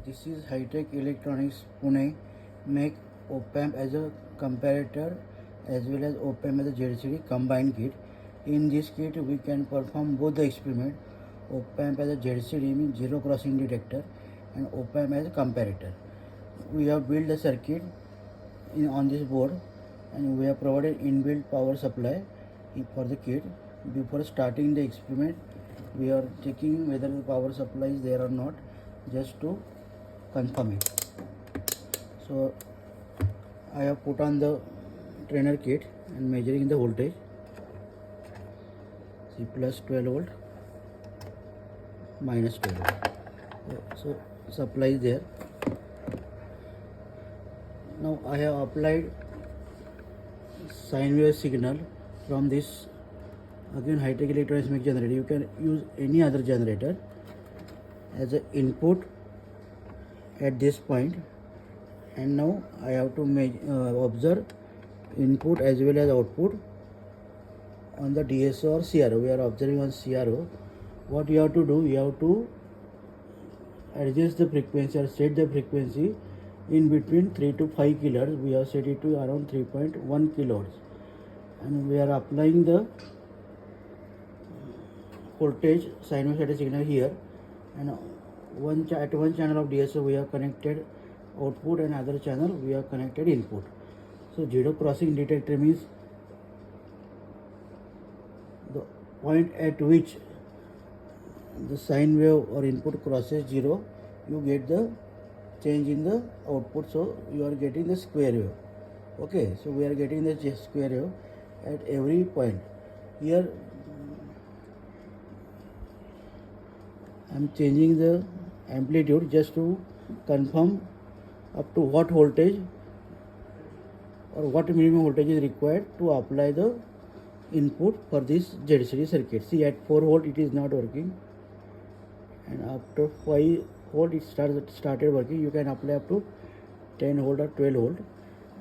This is High-Tech Electronics Pune make op-amp as a comparator as well as op-amp as a ZCD combined kit. In this kit we can perform both the experiment. Op-amp as a ZCD means zero crossing detector and op-amp as a comparator. We have built the circuit on this board and we have provided inbuilt power supply for the kit. Before starting the experiment we are checking whether the power supply is there or not, just to confirm it. So I have put on the trainer kit and measuring the voltage. See, plus 12 volt, minus 12 volt. So supply is there. Now I have applied sine wave signal from this, again High-Tech Electronics make generator. You can use any other generator as an input at this point, and now I have to observe input as well as output on the DSO or CRO. We are observing on CRO. What you have to do, you have to adjust the frequency or set the frequency in between 3 to 5 kilohertz. We have set it to around 3.1 kilohertz, and we are applying the voltage sinusoidal signal here, and at one channel of DSO we have connected output and other channel we have connected input. So zero crossing detector means the point at which the sine wave or input crosses zero, you get the change in the output, so you are getting the square wave. Okay, so we are getting the square wave at every point. Here I am changing the amplitude just to confirm up to what voltage or what minimum voltage is required to apply the input for this ZCD circuit. See, at 4 volt it is not working, and after 5 volt it started working. You can apply up to 10 volt or 12 volt,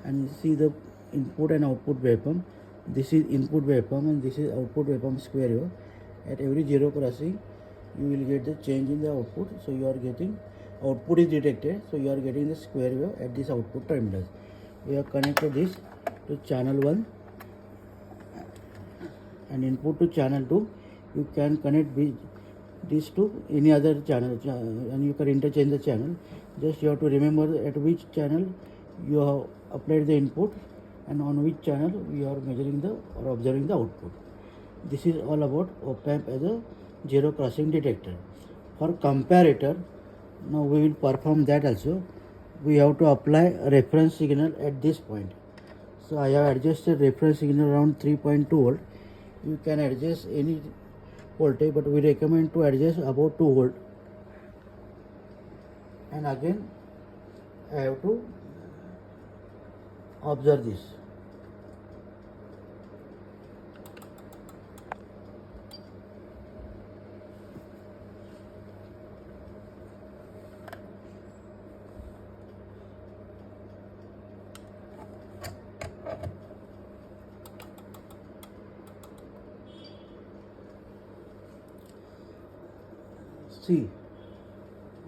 and see the input and output waveform. This is input waveform and this is output waveform square wave. At every zero crossing you will get the change in the output, so you are getting output is detected, so you are getting the square wave at this output terminals. We have connected this to channel 1 and input to channel 2. You can connect this to any other channel and you can interchange the channel. Just you have to remember at which channel you have applied the input and on which channel you are measuring the or observing the output. This is all about op-amp as a zero crossing detector. For comparator, now we will perform that also. We have to apply a reference signal at this point. So I have adjusted reference signal around 3.2 volt. You can adjust any voltage, but we recommend to adjust about 2 volt. And again I have to observe this. See,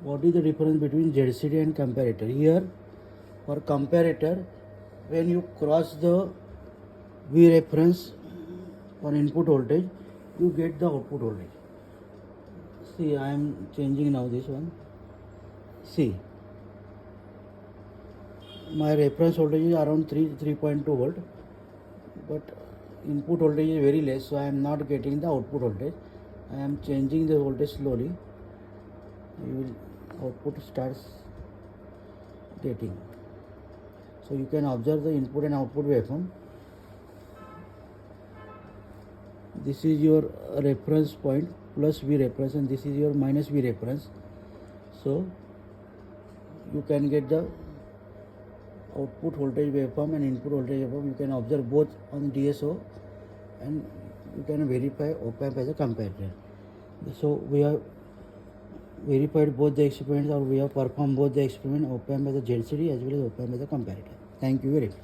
what is the difference between ZCD and comparator? Here, for comparator, when you cross the V reference for input voltage, you get the output voltage. See, I am changing now this one. See, my reference voltage is around 3.2 volt, but input voltage is very less, so I am not getting the output voltage. I am changing the voltage slowly. Output starts getting. So you can observe the input and output waveform. This is your reference point plus V reference, and this is your minus V reference. So you can get the output voltage waveform and input voltage waveform. You can observe both on DSO, and you can verify op-amp as a comparator. So we have verified both the experiments, or we have performed both the experiment, op-amp as a ZCD as well as op-amp as a comparator. Thank you very much.